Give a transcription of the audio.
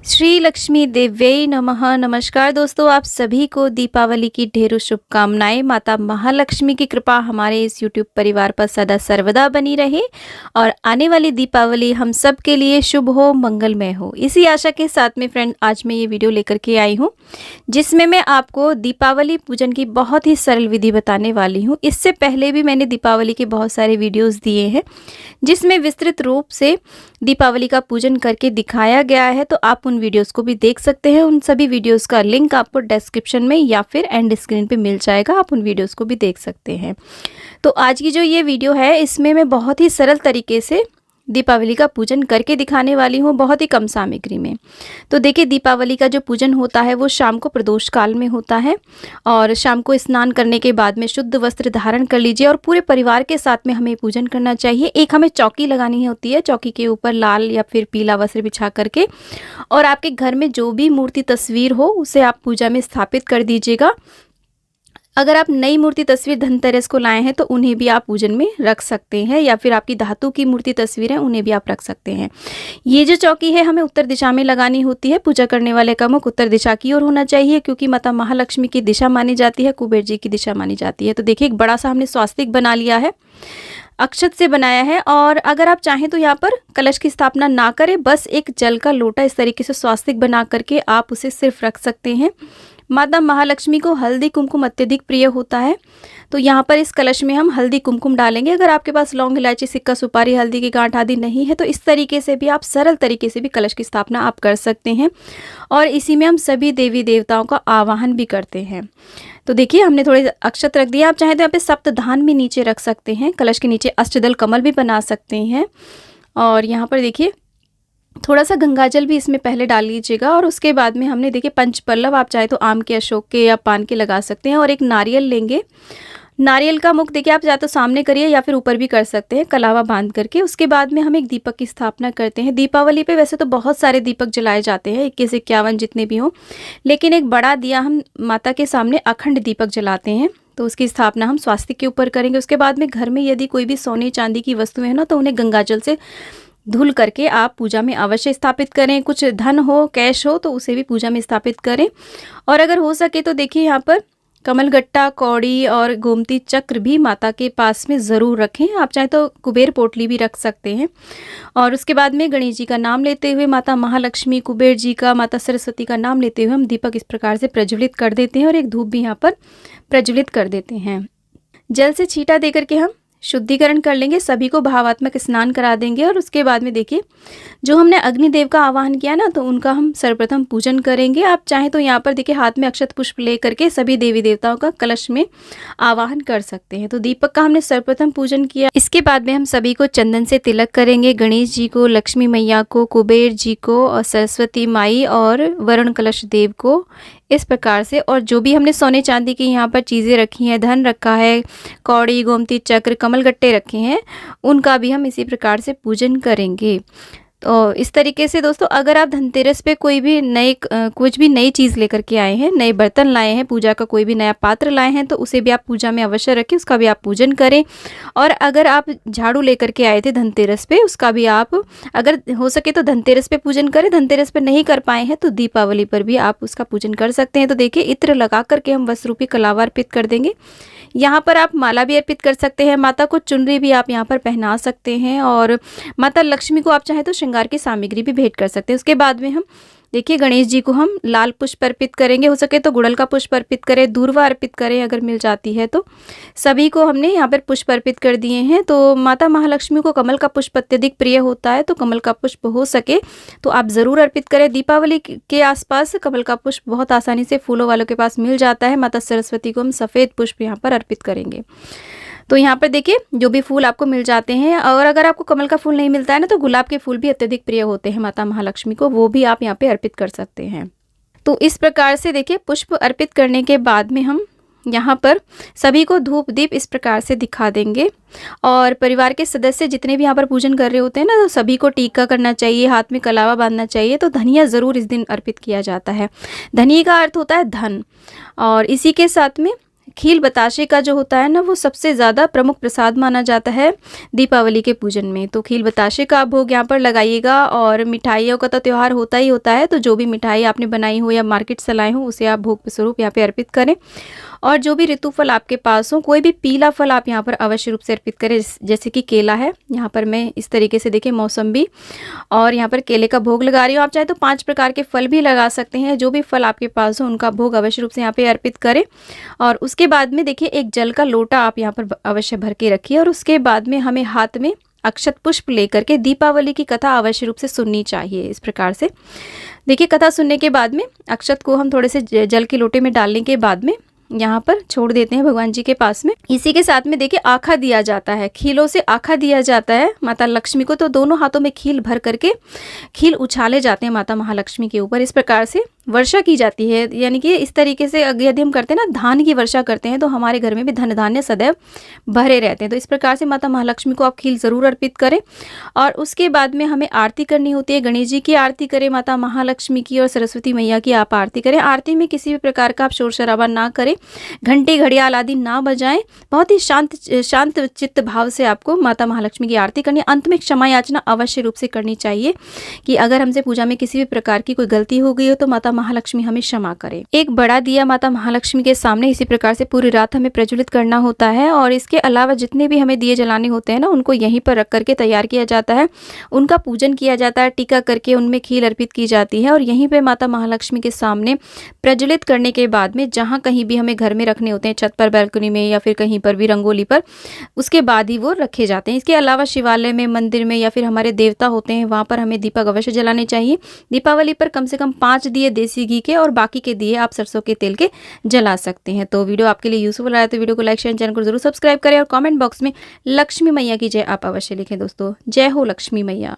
श्री लक्ष्मी देव्यै नमः। नमस्कार दोस्तों, आप सभी को दीपावली की ढेरों शुभकामनाएं। माता महालक्ष्मी की कृपा हमारे इस YouTube परिवार पर सदा सर्वदा बनी रहे और आने वाली दीपावली हम सब के लिए शुभ हो, मंगलमय हो। इसी आशा के साथ में फ्रेंड आज मैं ये वीडियो लेकर के आई हूँ जिसमें मैं आपको दीपावली पूजन की बहुत ही सरल विधि बताने वाली हूँ। इससे पहले भी मैंने दीपावली के बहुत सारे वीडियोज़ दिए हैं जिसमें विस्तृत रूप से दीपावली का पूजन करके दिखाया गया है, तो आप उन वीडियोस को भी देख सकते हैं। उन सभी वीडियोस का लिंक आपको डिस्क्रिप्शन में या फिर एंड स्क्रीन पे मिल जाएगा, आप उन वीडियोस को भी देख सकते हैं। तो आज की जो ये वीडियो है इसमें मैं बहुत ही सरल तरीके से दीपावली का पूजन करके दिखाने वाली हूँ, बहुत ही कम सामग्री में। तो देखिए, दीपावली का जो पूजन होता है वो शाम को प्रदोष काल में होता है और शाम को स्नान करने के बाद में शुद्ध वस्त्र धारण कर लीजिए और पूरे परिवार के साथ में हमें पूजन करना चाहिए। एक हमें चौकी लगानी होती है, चौकी के ऊपर लाल या फिर पीला वस्त्र बिछा करके, और आपके घर में जो भी मूर्ति तस्वीर हो उसे आप पूजा में स्थापित कर दीजिएगा। अगर आप नई मूर्ति तस्वीर धनतेरस को लाए हैं तो उन्हें भी आप पूजन में रख सकते हैं, या फिर आपकी धातु की मूर्ति तस्वीर है उन्हें भी आप रख सकते हैं। ये जो चौकी है हमें उत्तर दिशा में लगानी होती है। पूजा करने वाले का मुख उत्तर दिशा की ओर होना चाहिए, क्योंकि माता महालक्ष्मी की दिशा मानी जाती है, कुबेर जी की दिशा मानी जाती है। तो देखिए, एक बड़ा सा हमने स्वास्तिक बना लिया है, अक्षत से बनाया है। और अगर आप चाहें तो यहाँ पर कलश की स्थापना ना करें, बस एक जल का लोटा इस तरीके से स्वास्तिक बना करके आप उसे सिर्फ रख सकते हैं। माता महालक्ष्मी को हल्दी कुमकुम अत्यधिक प्रिय होता है, तो यहाँ पर इस कलश में हम हल्दी कुमकुम डालेंगे। अगर आपके पास लौंग, इलायची, सिक्का, सुपारी, हल्दी की गांठ आदि नहीं है तो इस तरीके से भी आप सरल तरीके से भी कलश की स्थापना आप कर सकते हैं, और इसी में हम सभी देवी देवताओं का आवाहन भी करते हैं। तो देखिए, हमने थोड़े अक्षत रख दिया। आप चाहें तो यहाँ पे सप्तधान भी नीचे रख सकते हैं, कलश के नीचे अष्टदल कमल भी बना सकते हैं। और यहाँ पर देखिए, थोड़ा सा गंगाजल भी इसमें पहले डाल लीजिएगा, और उसके बाद में हमने देखिए पंचपल्लव, आप चाहे तो आम के, अशोक के या पान के लगा सकते हैं, और एक नारियल लेंगे। नारियल का मुख देखिए, आप चाहे तो सामने करिए या फिर ऊपर भी कर सकते हैं, कलावा बांध करके। उसके बाद में हम एक दीपक की स्थापना करते हैं। दीपावली पे वैसे तो बहुत सारे दीपक जलाए जाते हैं, 21 51 जितने भी हों, लेकिन एक बड़ा दिया हम माता के सामने अखंड दीपक जलाते हैं, तो उसकी स्थापना हम स्वास्तिक के ऊपर करेंगे। उसके बाद में घर में यदि कोई भी सोने चांदी की वस्तुएं हैं ना, तो उन्हें गंगाजल से धुल करके आप पूजा में अवश्य स्थापित करें। कुछ धन हो, कैश हो तो उसे भी पूजा में स्थापित करें। और अगर हो सके तो देखिए, यहाँ पर कमलगट्टा, कौड़ी और गोमती चक्र भी माता के पास में ज़रूर रखें। आप चाहे तो कुबेर पोटली भी रख सकते हैं। और उसके बाद में गणेश जी का नाम लेते हुए, माता महालक्ष्मी, कुबेर जी का, माता सरस्वती का नाम लेते हुए हम दीपक इस प्रकार से प्रज्वलित कर देते हैं, और एक धूप भी यहाँ पर प्रज्वलित कर देते हैं। जल से छींटा दे करके हम शुद्धिकरण कर लेंगे, सभी को भावात्मक स्नान करा देंगे। और उसके बाद में देखिए, जो हमने अग्निदेव का आवाहन किया ना, तो उनका हम सर्वप्रथम पूजन करेंगे। आप चाहें तो यहाँ पर देखिए, हाथ में अक्षत पुष्प ले करके सभी देवी देवताओं का कलश में आवाहन कर सकते हैं। तो दीपक का हमने सर्वप्रथम पूजन किया। इसके बाद में हम सभी को चंदन से तिलक करेंगे, गणेश जी को, लक्ष्मी मैया को, कुबेर जी को, और सरस्वती माई और वरुण कलश देव को, इस प्रकार से। और जो भी हमने सोने चांदी की यहाँ पर चीज़ें रखी हैं, धन रखा है, कौड़ी, गोमती चक्र, कमलगट्टे रखे हैं, उनका भी हम इसी प्रकार से पूजन करेंगे। तो इस तरीके से दोस्तों, अगर आप धनतेरस पे कोई भी कुछ भी नई चीज़ लेकर के आए हैं, नए बर्तन लाए हैं, पूजा का कोई भी नया पात्र लाए हैं, तो उसे भी आप पूजा में अवश्य रखें, उसका भी आप पूजन करें। और अगर आप झाड़ू लेकर के आए थे धनतेरस पे, उसका भी आप अगर हो सके तो धनतेरस पे पूजन करें। धनतेरस पे नहीं कर पाए हैं तो दीपावली पर भी आप उसका पूजन कर सकते हैं। तो देखिए, इत्र लगा करके हम वस्त्र रूपी कलावा अर्पित कर देंगे। यहाँ पर आप माला भी अर्पित कर सकते हैं, माता को चुनरी भी आप यहाँ पर पहना सकते हैं, और माता लक्ष्मी को आप चाहें तो श्रृंगार की सामग्री भी भेंट कर सकते हैं। उसके बाद में हम देखिए, गणेश जी को हम लाल पुष्प अर्पित करेंगे, हो सके तो गुड़हल का पुष्प अर्पित करें, दूर्वा अर्पित करें अगर मिल जाती है तो। सभी को हमने यहाँ पर पुष्प अर्पित कर दिए हैं। तो माता महालक्ष्मी को कमल का पुष्प अत्यधिक प्रिय होता है, तो कमल का पुष्प हो सके तो आप ज़रूर अर्पित करें। दीपावली के आसपास कमल का पुष्प बहुत आसानी से फूलों वालों के पास मिल जाता है। माता सरस्वती को हम सफ़ेद पुष्प यहाँ पर अर्पित करेंगे। तो यहाँ पर देखिए, जो भी फूल आपको मिल जाते हैं, और अगर आपको कमल का फूल नहीं मिलता है ना, तो गुलाब के फूल भी अत्यधिक प्रिय होते हैं माता महालक्ष्मी को, वो भी आप यहाँ पे अर्पित कर सकते हैं। तो इस प्रकार से देखिए, पुष्प अर्पित करने के बाद में हम यहाँ पर सभी को धूप दीप इस प्रकार से दिखा देंगे। और परिवार के सदस्य जितने भी यहाँ पर पूजन कर रहे होते हैं ना, तो सभी को टीका करना चाहिए, हाथ में कलावा बांधना चाहिए। तो धनिया ज़रूर इस दिन अर्पित किया जाता है। धनिया का अर्थ होता है धन, और इसी के साथ में खील बताशे का जो होता है ना, वो सबसे ज़्यादा प्रमुख प्रसाद माना जाता है दीपावली के पूजन में। तो खील बताशे का आप भोग यहाँ पर लगाइएगा। और मिठाइयों का तो त्यौहार होता ही होता है, तो जो भी मिठाई आपने बनाई हो या मार्केट से लाए हो उसे आप भोग स्वरूप यहाँ पे अर्पित करें। और जो भी ऋतु फल आपके पास हो, कोई भी पीला फल आप यहाँ पर अवश्य रूप से अर्पित करें। जैसे कि केला है, यहाँ पर मैं इस तरीके से देखिए मौसम्बी और यहाँ पर केले का भोग लगा रही हूँ। आप चाहे तो 5 प्रकार के फल भी लगा सकते हैं। जो भी फल आपके पास हो उनका भोग अवश्य रूप से यहाँ पे अर्पित करें। और उसके बाद में देखिए एक जल का लोटा आप यहाँ पर अवश्य भर के रखिए। और उसके बाद में हमें हाथ में अक्षत पुष्प लेकर के दीपावली की कथा अवश्य रूप से सुननी चाहिए। इस प्रकार से देखिए कथा सुनने के बाद में अक्षत को हम थोड़े से जल के लोटे में डालने के बाद में यहाँ पर छोड़ देते हैं भगवान जी के पास में। इसी के साथ में देखिए आखा दिया जाता है, खीलों से आखा दिया जाता है माता लक्ष्मी को। तो दोनों हाथों में खील भर करके खील उछाले जाते हैं माता महालक्ष्मी के ऊपर। इस प्रकार से वर्षा की जाती है। यानी कि इस तरीके से यदि हम करते हैं ना, धान की वर्षा करते हैं, तो हमारे घर में भी धन धान्य सदैव भरे रहते हैं। तो इस प्रकार से माता महालक्ष्मी को आप खील ज़रूर अर्पित करें। और उसके बाद में हमें आरती करनी होती है। गणेश जी की आरती करें, माता महालक्ष्मी की और सरस्वती मैया की आप आरती करें। आरती में किसी भी प्रकार का आप शोर शराबा ना करें, घंटे घड़ियाल आदि ना बजाएं। बहुत ही शांत चित्त भाव से आपको माता महालक्ष्मी की आरती करनी। अंत में क्षमा याचना अवश्य रूप से करनी चाहिए कि अगर हमसे पूजा में किसी भी प्रकार की कोई गलती हो गई हो तो माता महालक्ष्मी हमें क्षमा करें। एक बड़ा दिया माता महालक्ष्मी के सामने इसी प्रकार से पूरी रात हमें प्रज्वलित करना होता है। और इसके अलावा जितने भी हमें दिए जलाने होते हैं ना, उनको यहीं पर रख करके तैयार किया जाता है। उनका पूजन किया जाता है, टीका करके उनमें खील अर्पित की जाती है। और यहीं पे माता महालक्ष्मी के सामने प्रज्वलित करने के बाद में जहाँ कहीं भी हमें घर में रखने होते हैं, छत पर, बैल्कनी में या फिर कहीं पर भी रंगोली पर, उसके बाद ही वो रखे जाते हैं। इसके अलावा शिवालय में, मंदिर में या फिर हमारे देवता होते हैं, वहाँ पर हमें दीपक अवश्य जलाने चाहिए। दीपावली पर कम से कम 5 दिए देसी घी के और बाकी के दिए आप सरसों के तेल के जला सकते हैं। तो वीडियो आपके लिए यूजफुल रहा है तो वीडियो को लाइक शेयर, चैनल को जरूर सब्सक्राइब करें और कमेंट बॉक्स में लक्ष्मी मैया की जय आप अवश्य लिखें। दोस्तों, जय हो लक्ष्मी मैया।